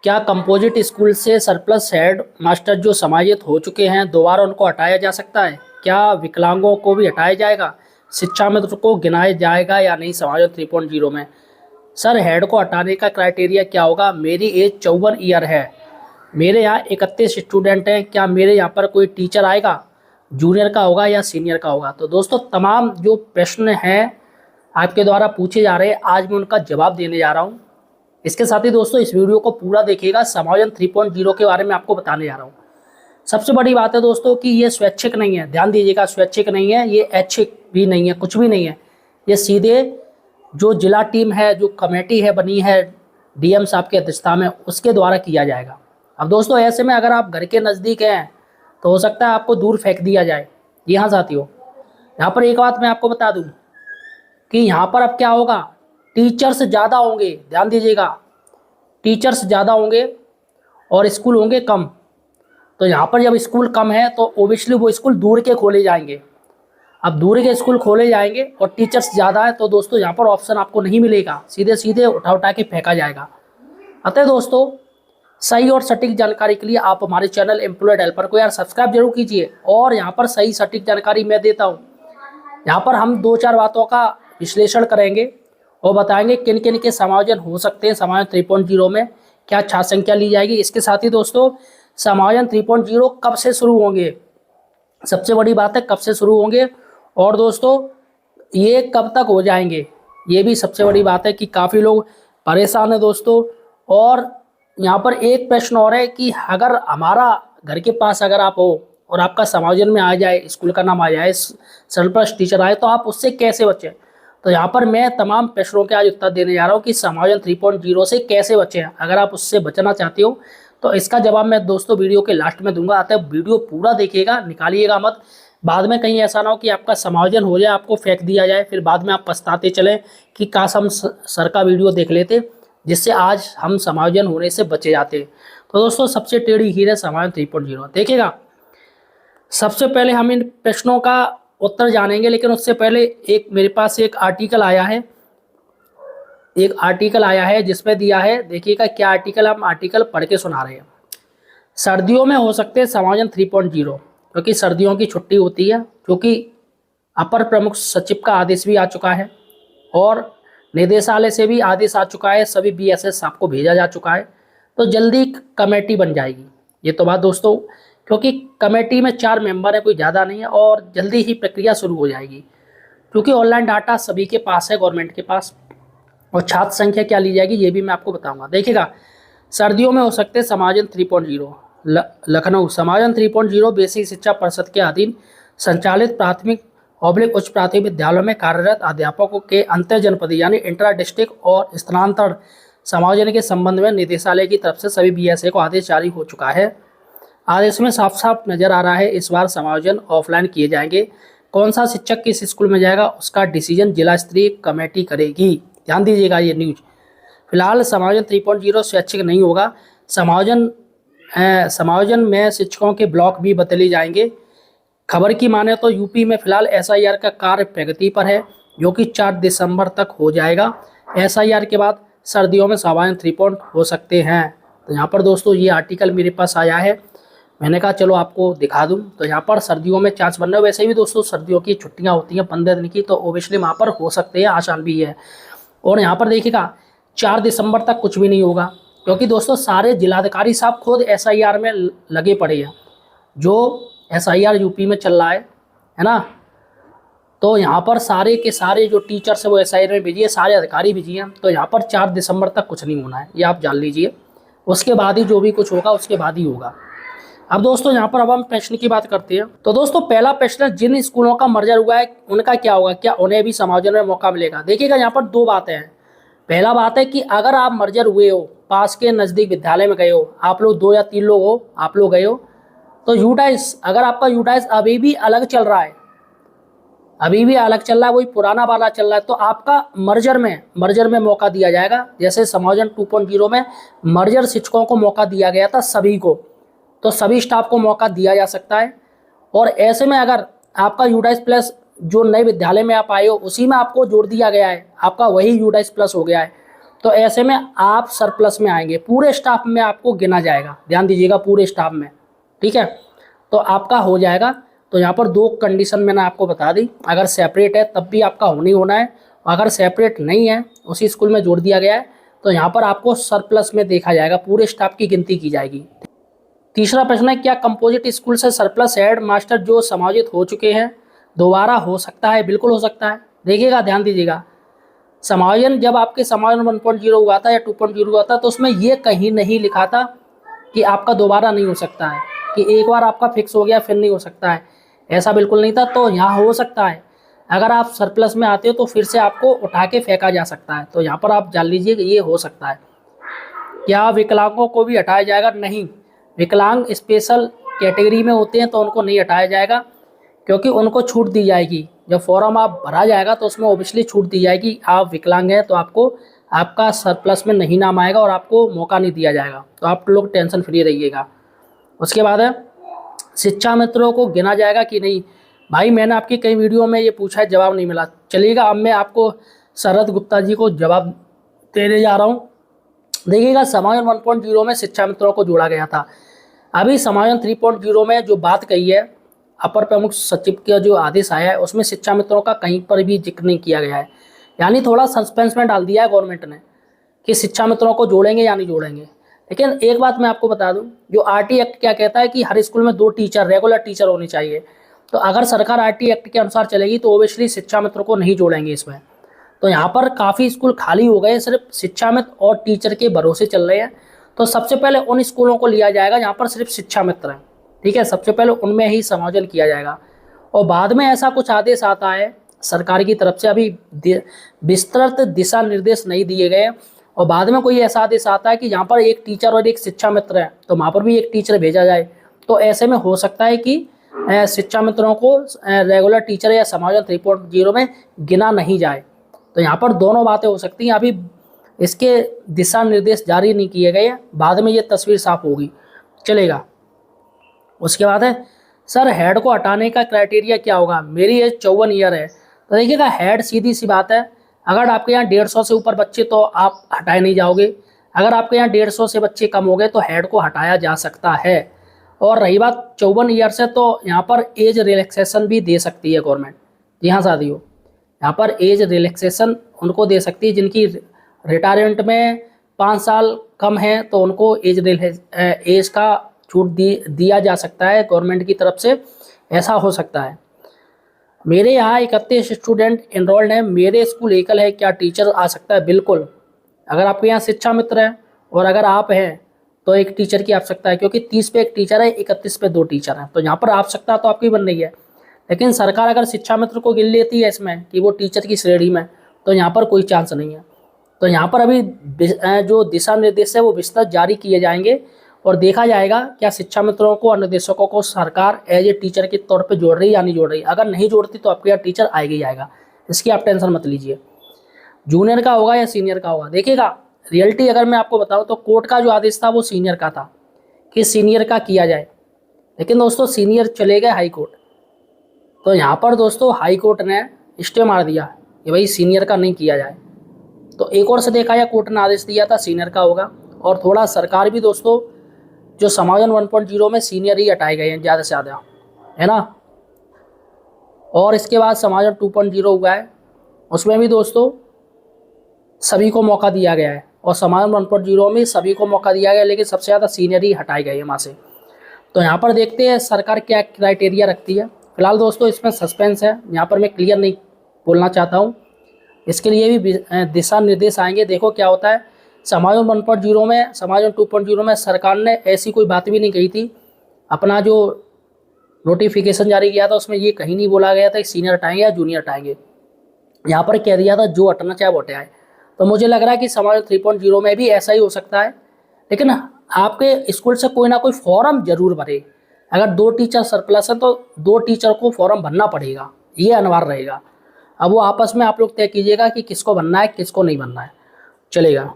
क्या composite school से surplus head master जो समाहित हो चुके हैं दोबारा उनको हटाया जा सकता है? क्या विकलांगों को भी हटाया जाएगा? शिक्षा मित्र को गिनाया जाएगा या नहीं समायोजन 3.0 में? सर, हेड को हटाने का क्राइटेरिया क्या होगा? मेरी एज 54 ईयर है, मेरे यहाँ 31 स्टूडेंट हैं, क्या मेरे यहाँ पर कोई टीचर आएगा? जूनियर का होगा या सीनियर का होगा? तो दोस्तों, तमाम जो प्रश्न हैं आपके द्वारा पूछे जा रहे हैं, आज मैं उनका जवाब देने जा रहा हूँ। इसके साथ ही दोस्तों इस वीडियो को पूरा देखिएगा, समायोजन 3.0 के बारे में आपको बताने जा रहा हूँ। सबसे बड़ी बात है दोस्तों कि ये स्वैच्छिक नहीं है, ध्यान दीजिएगा, स्वैच्छिक नहीं है, ये ऐच्छिक भी नहीं है, कुछ भी नहीं है। ये सीधे जो जिला टीम है, जो कमेटी है बनी है डीएम साहब की अध्यक्षता में, उसके द्वारा किया जाएगा। अब दोस्तों ऐसे में अगर आप घर के नज़दीक हैं तो हो सकता है आपको दूर फेंक दिया जाए। जी हाँ साथियों, यहाँ पर एक बात मैं आपको बता दूँ कि यहाँ पर अब क्या होगा, टीचर्स ज़्यादा होंगे, ध्यान दीजिएगा, टीचर्स ज़्यादा होंगे और स्कूल होंगे कम। तो यहाँ पर जब स्कूल कम है तो ओबियसली वो स्कूल दूर के खोले जाएंगे। अब दूर के स्कूल खोले जाएंगे और टीचर्स ज़्यादा है तो दोस्तों यहाँ पर ऑप्शन आपको नहीं मिलेगा, सीधे सीधे उठा के फेंका जाएगा। अतः दोस्तों, सही और सटीक जानकारी के लिए आप हमारे चैनल एम्प्लॉयड हेल्पर को यार सब्सक्राइब जरूर कीजिए। और यहाँ पर सही सटीक जानकारी मैं देता हूँ। यहाँ पर हम 2-4 बातों का विश्लेषण करेंगे और बताएंगे किन किन के समायोजन हो सकते हैं समायोजन 3.0 में, क्या छात्र संख्या ली जाएगी। इसके साथ ही दोस्तों, समायोजन 3.0 कब से शुरू होंगे, सबसे बड़ी बात है कब से शुरू होंगे, और दोस्तों ये कब तक हो जाएंगे, ये भी सबसे बड़ी बात है कि काफ़ी लोग परेशान हैं दोस्तों। और यहाँ पर एक प्रश्न और है कि अगर हमारा घर के पास अगर आप हो और आपका समायोजन में आ जाए, स्कूल का नाम आ जाए, सरप्लस टीचर आए, तो आप उससे कैसे बचें? तो यहाँ पर मैं तमाम प्रश्नों के आज उत्तर देने जा रहा हूँ कि समायोजन 3.0 से कैसे बचें। अगर आप उससे बचना चाहते हो तो इसका जवाब मैं दोस्तों वीडियो के लास्ट में दूंगा। अतः वीडियो पूरा देखिएगा, निकालिएगा मत, बाद में कहीं ऐसा ना हो कि आपका समायोजन हो जाए, आपको फेंक दिया जाए, फिर बाद में आप पछताते चलें कि काश हम सर का वीडियो देख लेते, जिससे आज हम समायोजन होने से बचे जाते। तो दोस्तों सबसे टेढ़ी हीर है समायोजन 3.0। देखिएगा, सबसे पहले हम इन प्रश्नों का उत्तर जानेंगे, लेकिन उससे पहले एक मेरे पास एक आर्टिकल आया है, जिसमें दिया है, देखिएगा क्या आर्टिकल, हम आर्टिकल पढ़ के सुना रहे हैं। सर्दियों में हो सकते हैं समायोजन 3.0, क्योंकि सर्दियों की छुट्टी होती है, क्योंकि अपर प्रमुख सचिव का आदेश भी आ चुका है और निदेशालय से भी आदेश आ चुका है, सभी बीएसएस आपको भेजा जा चुका है, तो जल्दी कमेटी बन जाएगी। ये तो बात दोस्तों, क्योंकि कमेटी में 4 मेंबर है, कोई ज़्यादा नहीं है, और जल्दी ही प्रक्रिया शुरू हो जाएगी, क्योंकि ऑनलाइन डाटा सभी के पास है, गवर्नमेंट के पास। और छात्र संख्या क्या ली जाएगी ये भी मैं आपको बताऊंगा। देखिएगा, सर्दियों में हो सकते हैं समायोजन 3.0। लखनऊ, समायोजन 3.0 बेसिक शिक्षा परिषद के अधीन संचालित प्राथमिक उच्च प्राथमिक विद्यालयों में कार्यरत अध्यापकों के अंतर जनपदीय यानी इंट्रा डिस्ट्रिक्ट और स्थानांतरण समायोजन के संबंध में निदेशालय की तरफ से सभी बीएसए को आदेश जारी हो चुका है। आदेश में साफ साफ नजर आ रहा है इस बार समायोजन ऑफलाइन किए जाएंगे। कौन सा शिक्षक किस स्कूल में जाएगा उसका डिसीजन जिला स्तरीय कमेटी करेगी। ध्यान दीजिएगा ये न्यूज। फिलहाल समायोजन 3.0 स्वैच्छिक नहीं होगा। समायोजन में शिक्षकों के ब्लॉक भी बदले जाएंगे। खबर की माने तो यूपी में फिलहाल एसआईआर का कार्य प्रगति पर है, जो कि 4 दिसंबर तक हो जाएगा। एसआईआर के बाद सर्दियों में समायोजन 3.0 हो सकते हैं। तो यहाँ पर दोस्तों ये आर्टिकल मेरे पास आया है, मैंने कहा चलो आपको दिखा दूं। तो यहाँ पर सर्दियों में चांस बन रहे हैं। वैसे भी दोस्तों सर्दियों की छुट्टियाँ होती हैं 15 दिन की, तो ओबियसली वहाँ पर हो सकते हैं, आसान भी है। और यहाँ पर देखिएगा 4 दिसंबर तक कुछ भी नहीं होगा, क्योंकि दोस्तों सारे जिलाधिकारी साहब खुद एसआईआर में लगे पड़े हैं। जो एसआईआर यूपी में चल रहा है ना, तो यहाँ पर सारे के सारे जो टीचर्स है वो एसआईआर में बिजी है, सारे अधिकारी बिजी हैं। तो यहाँ पर 4 दिसंबर तक कुछ नहीं होना है, ये आप जान लीजिए। उसके बाद ही जो भी कुछ होगा उसके बाद ही होगा। अब दोस्तों यहाँ पर अब हम प्रश्न की बात करते हैं। तो दोस्तों पहला प्रश्न, जिन स्कूलों का मर्जर हुआ है उनका क्या होगा, क्या उन्हें भी समायोजन में मौका मिलेगा। देखिएगा यहाँ पर 2 बातें हैं। पहला बात है कि अगर आप मर्जर हुए हो, पास के नज़दीक विद्यालय में गए हो, आप लोग 2 या 3 लोग हो, आप लोग गए हो, तो यूडाइस, अगर आपका यूडाइस अभी भी अलग चल रहा है, वही पुराना वाला चल रहा है, तो आपका मर्जर में मौका दिया जाएगा। जैसे समायोजन 2.0 में मर्जर शिक्षकों को मौका दिया गया था सभी को, तो सभी स्टाफ को मौका दिया जा सकता है। और ऐसे में अगर आपका यूडाइस प्लस जो नए विद्यालय में आप आए हो उसी में आपको जोड़ दिया गया है, आपका वही यूडाइस प्लस हो गया है, तो ऐसे में आप सरप्लस में आएंगे, पूरे स्टाफ में आपको गिना जाएगा, ध्यान दीजिएगा, पूरे स्टाफ में, ठीक है। तो आपका हो जाएगा। तो यहाँ पर दो कंडीशन मैंने आपको बता दी, अगर सेपरेट है तब भी आपका होनी होना है, अगर सेपरेट नहीं है उसी स्कूल में जोड़ दिया गया है तो यहाँ पर आपको सरप्लस में देखा जाएगा, पूरे स्टाफ की गिनती की जाएगी। तीसरा प्रश्न है, क्या कंपोजिट स्कूल से सरप्लस हेड मास्टर जो समायोजित हो चुके हैं दोबारा हो सकता है? बिल्कुल हो सकता है। देखिएगा, ध्यान दीजिएगा, समायोजन जब आपके समायोजन 1.0 हुआ था या 2.0 हुआ था तो उसमें ये कहीं नहीं लिखा था कि आपका दोबारा नहीं हो सकता है, कि एक बार आपका फिक्स हो गया फिर नहीं हो सकता है, ऐसा बिल्कुल नहीं था। तो यहाँ हो सकता है, अगर आप सरप्लस में आते हो तो फिर से आपको उठा के फेंका जा सकता है। तो यहाँ पर आप जान लीजिए कि ये हो सकता है। क्या विकलांगों को भी हटाया जाएगा? नहीं, विकलांग स्पेशल कैटेगरी में होते हैं तो उनको नहीं हटाया जाएगा, क्योंकि उनको छूट दी जाएगी। जब फॉर्म आप भरा जाएगा तो उसमें ओबियसली छूट दी जाएगी, आप विकलांग हैं तो आपको आपका सरप्लस में नहीं नाम आएगा और आपको मौका नहीं दिया जाएगा। तो आप लोग टेंशन फ्री रहिएगा। उसके बाद है, शिक्षा मित्रों को गिना जाएगा कि नहीं? भाई मैंने आपकी कई वीडियो में ये पूछा है, जवाब नहीं मिला। चलिएगा, अब मैं आपको शरद गुप्ता जी को जवाब देने जा रहा हूँ। देखिएगा, समायोजन 1.0 में शिक्षा मित्रों को जोड़ा गया था। अभी समायोजन 3.0 में जो बात कही है, अपर प्रमुख सचिव का जो आदेश आया है उसमें शिक्षा मित्रों का कहीं पर भी जिक्र नहीं किया गया है, यानी थोड़ा सस्पेंस में डाल दिया है गवर्नमेंट ने कि शिक्षा मित्रों को जोड़ेंगे या नहीं जोड़ेंगे। लेकिन एक बात मैं आपको बता दूं, जो आरटी एक्ट क्या कहता है कि हर स्कूल में 2 टीचर, रेगुलर टीचर होने चाहिए। तो अगर सरकार आरटी एक्ट के अनुसार चलेगी तो ओबियसली शिक्षा मित्र को नहीं जोड़ेंगे इसमें। तो यहाँ पर काफ़ी स्कूल खाली हो गए, सिर्फ शिक्षा मित्र और टीचर के भरोसे चल रहे हैं। तो सबसे पहले उन स्कूलों को लिया जाएगा जहाँ पर सिर्फ शिक्षा मित्र हैं, ठीक है, सबसे पहले उनमें ही समायोजन किया जाएगा। और बाद में ऐसा कुछ आदेश आता है सरकार की तरफ से, अभी विस्तृत दिशा निर्देश नहीं दिए गए, और बाद में कोई ऐसा आदेश आता है कि जहाँ पर एक टीचर और एक शिक्षा मित्र है तो वहाँ पर भी एक टीचर भेजा जाए। तो ऐसे में हो सकता है कि शिक्षा मित्रों को रेगुलर टीचर या समायोजन 3.0 में गिना नहीं जाए। तो यहाँ पर दोनों बातें हो सकती हैं। अभी इसके दिशा निर्देश जारी नहीं किए गए, बाद में ये तस्वीर साफ होगी, चलेगा। उसके बाद है, सर हेड को हटाने का क्राइटेरिया क्या होगा? मेरी एज 54 ईयर है। तो देखिएगा, हेड सीधी सी बात है, अगर आपके यहाँ 150 से ऊपर बच्चे तो आप हटाए नहीं जाओगे। अगर आपके यहाँ 150 से बच्चे कम हो गए तो हेड को हटाया जा सकता है। और रही बात 54 ईयर से, तो यहाँ पर एज रिलैक्सेशन भी दे सकती है गवर्नमेंट। जी हाँ साथियों, यहाँ पर एज रिलैक्सेशन उनको दे सकती है जिनकी रिटायरमेंट में 5 साल कम है, तो उनको एज का छूट दिया जा सकता है गवर्नमेंट की तरफ से, ऐसा हो सकता है। मेरे यहाँ 31 स्टूडेंट एनरोल्ड हैं, मेरे स्कूल एकल है, क्या टीचर आ सकता है? बिल्कुल, अगर आपके यहाँ शिक्षा मित्र है और अगर आप हैं तो एक टीचर की आवश्यकता है, क्योंकि 30 पे एक टीचर है, 31 पे 2 टीचर हैं। तो यहाँ पर आवश्यकता तो आपकी बन रही है, लेकिन सरकार अगर शिक्षा मित्र को गिन लेती है इसमें कि वो टीचर की श्रेणी में, तो यहाँ पर कोई चांस नहीं है। तो यहाँ पर अभी जो दिशा निर्देश है वो विस्तृत जारी किए जाएंगे और देखा जाएगा क्या शिक्षा मित्रों को, अनुदेशकों को सरकार एज ए टीचर के तौर पे जोड़ रही है या नहीं जोड़ रही। अगर नहीं जोड़ती तो आपके यहाँ टीचर आएगा ही आएगा, इसकी आप टेंशन मत लीजिए। जूनियर का होगा या सीनियर का होगा? देखिएगा, रियलिटी अगर मैं आपको बताऊं तो कोर्ट का जो आदेश था वो सीनियर का था कि सीनियर का किया जाए, लेकिन दोस्तों सीनियर चले गए हाई कोर्ट। तो यहाँ पर दोस्तों हाई कोर्ट ने स्टे मार दिया कि भाई सीनियर का नहीं किया जाए। तो एक और से देखा जाए, कोर्ट ने आदेश दिया था सीनियर का होगा। और थोड़ा सरकार भी दोस्तों, जो समायोजन 1.0 में सीनियर ही हटाए गए हैं ज़्यादा से ज़्यादा, है ना। और इसके बाद समायोजन 2.0 हुआ है, उसमें भी दोस्तों सभी को मौका दिया गया है, और समायोजन 1.0 में सभी को मौका दिया गया, लेकिन सबसे ज़्यादा सीनियर ही हटाए गए हैं वहाँ से। तो यहाँ पर देखते हैं सरकार क्या क्राइटेरिया रखती है। फिलहाल दोस्तों इसमें सस्पेंस है, यहाँ पर मैं क्लियर नहीं बोलना चाहता हूँ, इसके लिए भी दिशा निर्देश आएंगे, देखो क्या होता है। समायोजन 1.0 में, समायोजन 2.0 में सरकार ने ऐसी कोई बात भी नहीं कही थी। अपना जो नोटिफिकेशन जारी किया था उसमें ये कहीं नहीं बोला गया था कि सीनियर हटाएंगे या जूनियर हटाएंगे, यहाँ पर कह दिया था जो हटना चाहे वो हटाए। तो मुझे लग रहा है कि समायोजन 3.0 में भी ऐसा ही हो सकता है, लेकिन आपके स्कूल से कोई ना कोई फॉर्म जरूर भरे। अगर 2 टीचर सरप्लस है तो 2 टीचर को फॉर्म भरना पड़ेगा, ये अनिवार्य रहेगा। अब वो आपस में आप लोग तय कीजिएगा कि किसको भरना है किसको नहीं भरना है, चलेगा।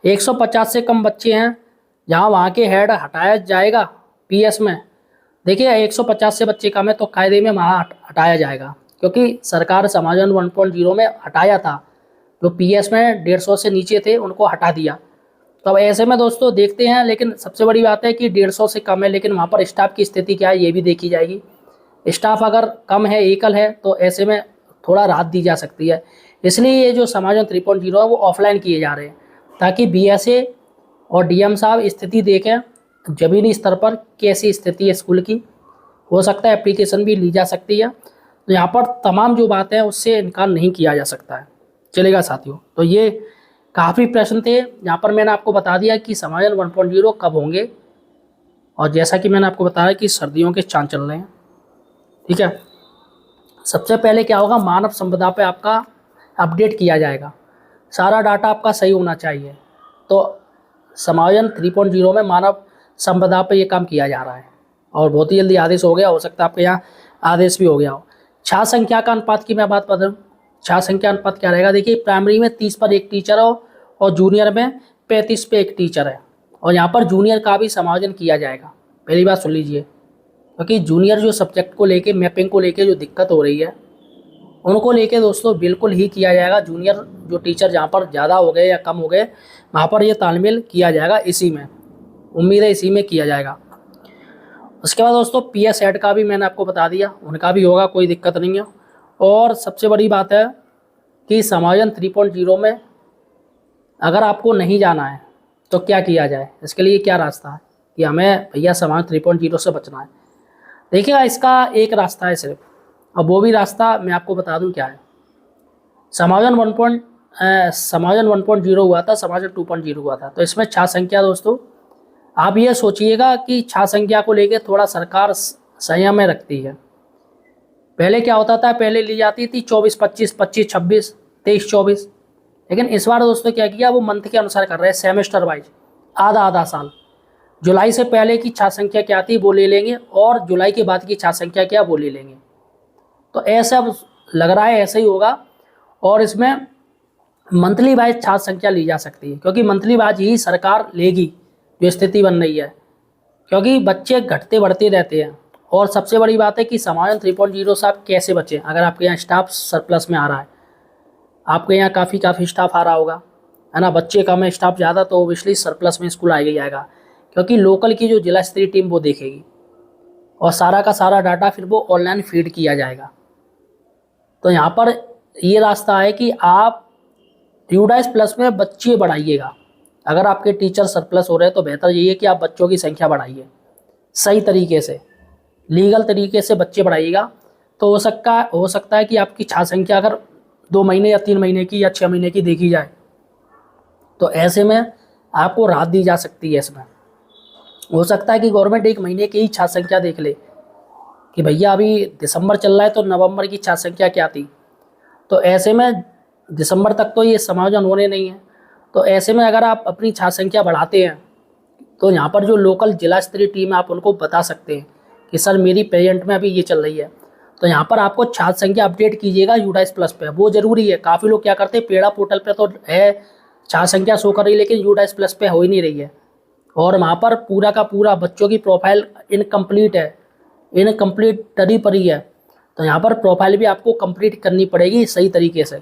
150 से कम बच्चे हैं जहाँ वहाँ के हेड हटाया जाएगा पीएस में। देखिए 150 से बच्चे कम है तो कायदे में वहाँ हटाया जाएगा, क्योंकि सरकार समायोजन 1.0 में हटाया था जो पीएस में 150 से नीचे थे उनको हटा दिया। तो अब ऐसे में दोस्तों देखते हैं, लेकिन सबसे बड़ी बात है कि 150 से कम है, लेकिन वहाँ पर स्टाफ की स्थिति क्या है ये भी देखी जाएगी। स्टाफ अगर कम है, एकल है, तो ऐसे में थोड़ा राहत दी जा सकती है। इसलिए ये जो समायोजन 3.0 है वो ऑफलाइन किए जा रहे हैं, ताकि बीएसए और डीएम साहब स्थिति देखें ज़मीनी स्तर पर कैसी स्थिति है स्कूल की। हो सकता है एप्लीकेशन भी ली जा सकती है। तो यहाँ पर तमाम जो बातें हैं उससे इनकार नहीं किया जा सकता है। चलेगा साथियों, तो ये काफ़ी प्रश्न थे। यहाँ पर मैंने आपको बता दिया कि समायोजन 1.0 कब होंगे, और जैसा कि मैंने आपको बताया कि सर्दियों के चांद चल रहे हैं। ठीक है, सबसे पहले क्या होगा, मानव संपदा पे आपका अपडेट किया जाएगा। सारा डाटा आपका सही होना चाहिए। तो समायोजन 3.0 में मानव संपदा पे ये काम किया जा रहा है, और बहुत ही जल्दी आदेश हो गया। हो सकता है आपके यहाँ आदेश भी हो गया हो। छात्र संख्या का अनुपात की मैं बात करूँ, छात्र संख्या अनुपात क्या रहेगा। देखिए, प्राइमरी में 30 पर एक टीचर हो, और जूनियर में 35 पे एक टीचर है। और यहाँ पर जूनियर का भी समायोजन किया जाएगा। पहली बात सुन लीजिए, क्योंकि जूनियर जो सब्जेक्ट को लेके, मैपिंग को लेके जो दिक्कत हो रही है, उनको लेके दोस्तों बिल्कुल ही किया जाएगा। जूनियर जो टीचर जहाँ पर ज़्यादा हो गए या कम हो गए, वहाँ पर ये तालमेल किया जाएगा। इसी में उम्मीद है इसी में किया जाएगा। उसके बाद दोस्तों पीएस हेड का भी मैंने आपको बता दिया, उनका भी होगा, कोई दिक्कत नहीं है। और सबसे बड़ी बात है कि समायोजन 3.0 में अगर आपको नहीं जाना है तो क्या किया जाए, इसके लिए क्या रास्ता है कि हमें भैया समायोजन 3.0 से बचना है। देखिएगा, इसका एक रास्ता है सिर्फ, अब वो भी रास्ता मैं आपको बता दूं क्या है। समायोजन 1.0 हुआ था, समायोजन 2.0 हुआ था। तो इसमें छात्र संख्या दोस्तों, आप ये सोचिएगा कि छात्र संख्या को लेकर थोड़ा सरकार संयम में रखती है। पहले क्या होता था, पहले ली जाती थी 24, 25, 25, 26, 23, 24। लेकिन इस बार दोस्तों क्या किया, वो मंथ के अनुसार कर रहे हैं, सेमेस्टर वाइज, आधा आधा साल। जुलाई से पहले की छात्र संख्या क्या थी वो ले लेंगे, और जुलाई के बाद की छात्र संख्या क्या वो ले लेंगे। तो ऐसा अब लग रहा है ऐसा ही होगा। और इसमें मंथली वाइज छात्र संख्या ली जा सकती है, क्योंकि मंथली वाइज ही सरकार लेगी जो स्थिति बन रही है, क्योंकि बच्चे घटते बढ़ते रहते हैं। और सबसे बड़ी बात है कि समायोजन 3.0 से आप कैसे बचें। अगर आपके यहाँ स्टाफ सरप्लस में आ रहा है, आपके यहाँ काफ़ी स्टाफ आ रहा होगा, है ना, बच्चे कम है स्टाफ ज़्यादा, तो ओबियसली सरप्लस में स्कूल आएगा ही आएगा, क्योंकि लोकल की जो जिला स्तरीय टीम वो देखेगी, और सारा का सारा डाटा फिर वो ऑनलाइन फीड किया जाएगा। तो यहाँ पर ये रास्ता है कि आप यूडाइस प्लस में बच्चे बढ़ाइएगा। अगर आपके टीचर सरप्लस हो रहे हैं तो बेहतर यही है कि आप बच्चों की संख्या बढ़ाइए, सही तरीके से, लीगल तरीके से बच्चे बढ़ाइएगा। तो हो सकता है कि आपकी छात्र संख्या अगर 2 महीने या 3 महीने की या 6 महीने की देखी जाए, तो ऐसे में आपको राहत दी जा सकती है। इसमें हो सकता है कि गवर्नमेंट 1 महीने की ही छात्र संख्या देख ले कि भैया अभी दिसंबर चल रहा है तो नवंबर की छात्र संख्या क्या थी। तो ऐसे में दिसंबर तक तो ये समायोजन होने नहीं है। तो ऐसे में अगर आप अपनी छात्र संख्या बढ़ाते हैं, तो यहाँ पर जो लोकल जिला स्तरीय टीम है आप उनको बता सकते हैं कि सर मेरी पेरेंट में अभी ये चल रही है। तो यहाँ पर आपको छात्र संख्या अपडेट कीजिएगा यूडाइस प्लस पे, वो ज़रूरी है। काफ़ी लोग क्या करते हैं, पेड़ा पोर्टल पे तो है छात्र संख्या शो कर रही है, लेकिन यूडाइस प्लस पे हो ही नहीं रही है, और वहाँ पर पूरा का पूरा बच्चों की प्रोफाइल इनकम्प्लीट है, इनकम्प्लीट टरी पड़ी है। तो यहाँ पर प्रोफाइल भी आपको कंप्लीट करनी पड़ेगी सही तरीके से।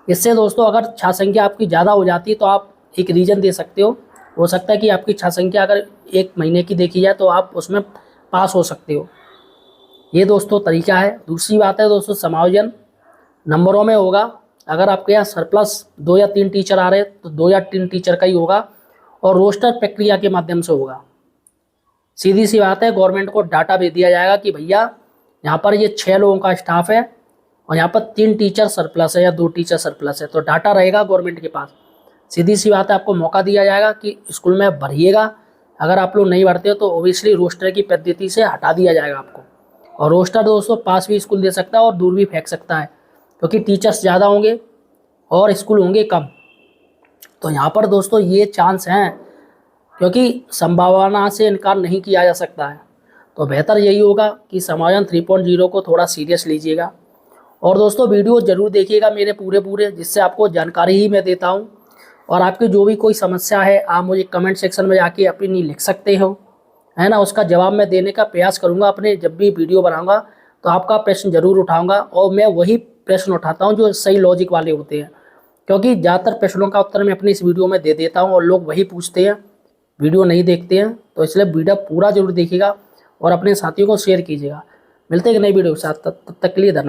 इससे दोस्तों अगर छात्र संख्या आपकी ज़्यादा हो जाती है तो आप एक रीज़न दे सकते हो सकता है कि आपकी छात्र संख्या अगर 1 महीने की देखी जाए तो आप उसमें पास हो सकते हो। ये दोस्तों तरीका है। दूसरी बात है दोस्तों, समायोजन नंबरों में होगा। अगर आपके यहाँ सरप्लस 2 या 3 टीचर आ रहे हैं तो 2 या 3 टीचर का ही होगा, और रोस्टर प्रक्रिया के माध्यम से होगा। सीधी सी बात है, गवर्नमेंट को डाटा भी दिया जाएगा कि भैया यहाँ पर ये 6 लोगों का स्टाफ है और यहाँ पर 3 टीचर सरप्लस है या 2 टीचर सरप्लस है, तो डाटा रहेगा गवर्नमेंट के पास। सीधी सी बात है, आपको मौका दिया जाएगा कि स्कूल में भरिएगा। अगर आप लोग नहीं भरते हो तो ओबियसली रोस्टर की पद्धति से हटा दिया जाएगा आपको। और रोस्टर दोस्तों पास भी स्कूल दे सकता है और दूर भी फेंक सकता है, क्योंकि टीचर्स ज़्यादा होंगे और स्कूल होंगे कम। तो यहाँ पर दोस्तों ये चांस हैं, क्योंकि संभावना से इनकार नहीं किया जा सकता है। तो बेहतर यही होगा कि समायोजन 3.0 को थोड़ा सीरियस लीजिएगा। और दोस्तों वीडियो ज़रूर देखिएगा मेरे पूरे, जिससे आपको जानकारी ही मैं देता हूँ। और आपकी जो भी कोई समस्या है आप मुझे कमेंट सेक्शन में जाके अपनी लिख सकते हो, है ना। उसका जवाब मैं देने का प्रयास करूँगा। अपने जब भी वीडियो बनाऊँगा तो आपका प्रश्न ज़रूर उठाऊँगा, और मैं वही प्रश्न उठाता हूँ जो सही लॉजिक वाले होते हैं, क्योंकि ज़्यादातर प्रश्नों का उत्तर मैं अपनी इस वीडियो में दे देता हूँ और लोग वही पूछते हैं, वीडियो नहीं देखते हैं। तो इसलिए वीडियो पूरा जरूर देखिएगा और अपने साथियों को शेयर कीजिएगा। मिलते हैं एक नई वीडियो के साथ, तब तक के लिए धन्यवाद।